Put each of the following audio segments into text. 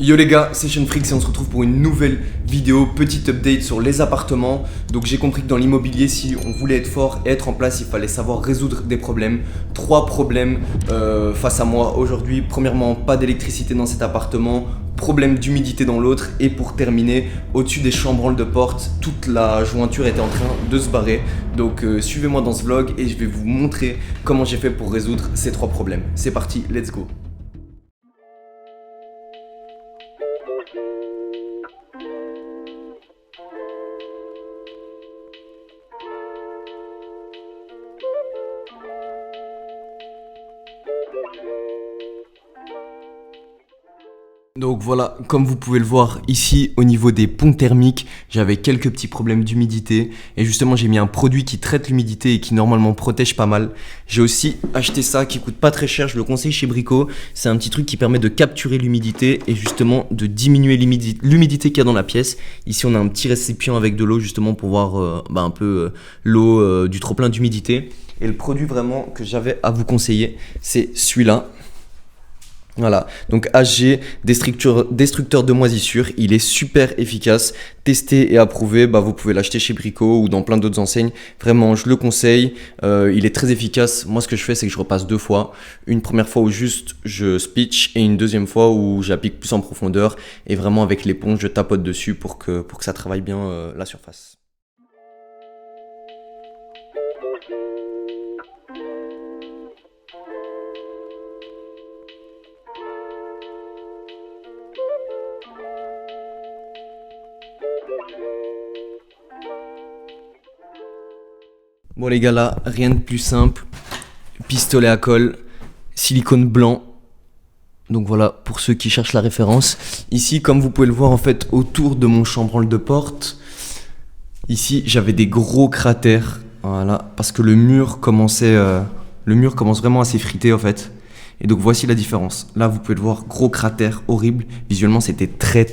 Yo les gars, c'est Seanfreaks et on se retrouve pour une nouvelle vidéo, petite update sur les appartements. Donc j'ai compris que dans l'immobilier, si on voulait être fort et être en place, il fallait savoir résoudre des problèmes. 3 problèmes face à moi aujourd'hui. Premièrement, pas d'électricité dans cet appartement, problème d'humidité dans l'autre, et pour terminer, au-dessus des chambranles de porte, toute la jointure était en train de se barrer. Donc suivez-moi dans ce vlog et je vais vous montrer comment j'ai fait pour résoudre ces 3 problèmes. C'est parti, let's go. Donc voilà, comme vous pouvez le voir ici au niveau des ponts thermiques, j'avais quelques petits problèmes d'humidité et justement j'ai mis un produit qui traite l'humidité et qui normalement protège pas mal. J'ai aussi acheté ça qui coûte pas très cher, je le conseille chez Brico. C'est un petit truc qui permet de capturer l'humidité et justement de diminuer l'humidité qu'il y a dans la pièce. Ici on a un petit récipient avec de l'eau justement pour voir un peu l'eau du trop plein d'humidité. Et le produit vraiment que j'avais à vous conseiller, c'est celui-là. Voilà, donc HG, destructeur de moisissures, il est super efficace, testé et approuvé, vous pouvez l'acheter chez Brico ou dans plein d'autres enseignes, vraiment je le conseille, il est très efficace. Moi ce que je fais c'est que je repasse 2 fois, une première fois où juste je spitch et une deuxième fois où j'applique plus en profondeur et vraiment avec l'éponge je tapote dessus pour que ça travaille bien la surface. Bon les gars, là, rien de plus simple, pistolet à colle, silicone blanc, donc voilà pour ceux qui cherchent la référence. Ici, comme vous pouvez le voir en fait, autour de mon chambranle de porte, ici j'avais des gros cratères, voilà, parce que le mur commence vraiment à s'effriter en fait. Et donc voici la différence, là vous pouvez le voir, gros cratère horrible, visuellement c'était très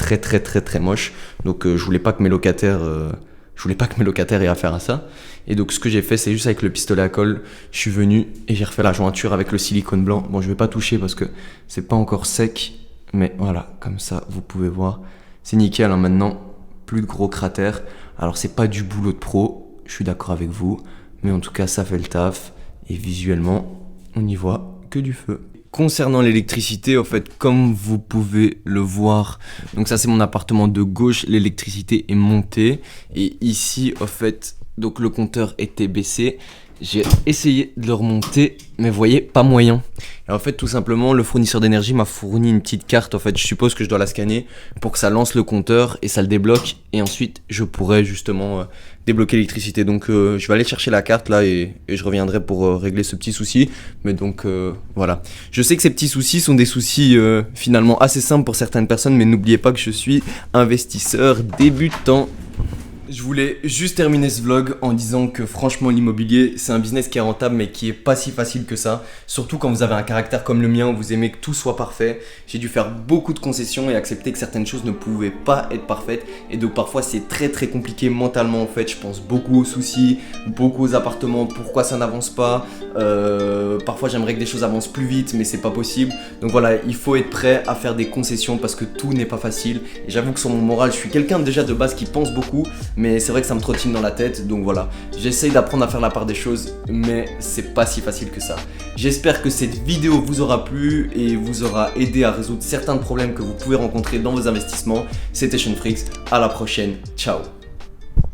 moche, donc je voulais pas que mes locataires aient affaire à ça. Et donc ce que j'ai fait, c'est juste avec le pistolet à colle, je suis venu et j'ai refait la jointure avec le silicone blanc. Bon, je vais pas toucher parce que c'est pas encore sec, mais voilà, comme ça vous pouvez voir, c'est nickel hein, maintenant, plus de gros cratères. Alors c'est pas du boulot de pro, je suis d'accord avec vous, mais en tout cas ça fait le taf et visuellement on n'y voit que du feu. Concernant l'électricité, en fait, comme vous pouvez le voir, donc ça c'est mon appartement de gauche, l'électricité est montée et ici, en fait, donc le compteur était baissé. J'ai essayé de le remonter, mais vous voyez, pas moyen. Et en fait, tout simplement, le fournisseur d'énergie m'a fourni une petite carte. En fait, je suppose que je dois la scanner pour que ça lance le compteur et ça le débloque. Et ensuite, je pourrais justement débloquer l'électricité. Donc, je vais aller chercher la carte là et je reviendrai pour régler ce petit souci. Mais donc, voilà. Je sais que ces petits soucis sont des soucis finalement assez simples pour certaines personnes, mais n'oubliez pas que je suis investisseur débutant. Je voulais juste terminer ce vlog en disant que franchement l'immobilier c'est un business qui est rentable mais qui est pas si facile que ça. Surtout quand vous avez un caractère comme le mien où vous aimez que tout soit parfait. J'ai dû faire beaucoup de concessions et accepter que certaines choses ne pouvaient pas être parfaites. Et donc parfois c'est très compliqué mentalement en fait. Je pense beaucoup aux soucis, beaucoup aux appartements, pourquoi ça n'avance pas. Parfois j'aimerais que des choses avancent plus vite mais c'est pas possible. Donc voilà, il faut être prêt à faire des concessions parce que tout n'est pas facile. Et j'avoue que sur mon moral, je suis quelqu'un déjà de base qui pense beaucoup. Mais c'est vrai que ça me trottine dans la tête, donc voilà. J'essaye d'apprendre à faire la part des choses, mais c'est pas si facile que ça. J'espère que cette vidéo vous aura plu et vous aura aidé à résoudre certains problèmes que vous pouvez rencontrer dans vos investissements. C'était Seanfreaks, à la prochaine, ciao.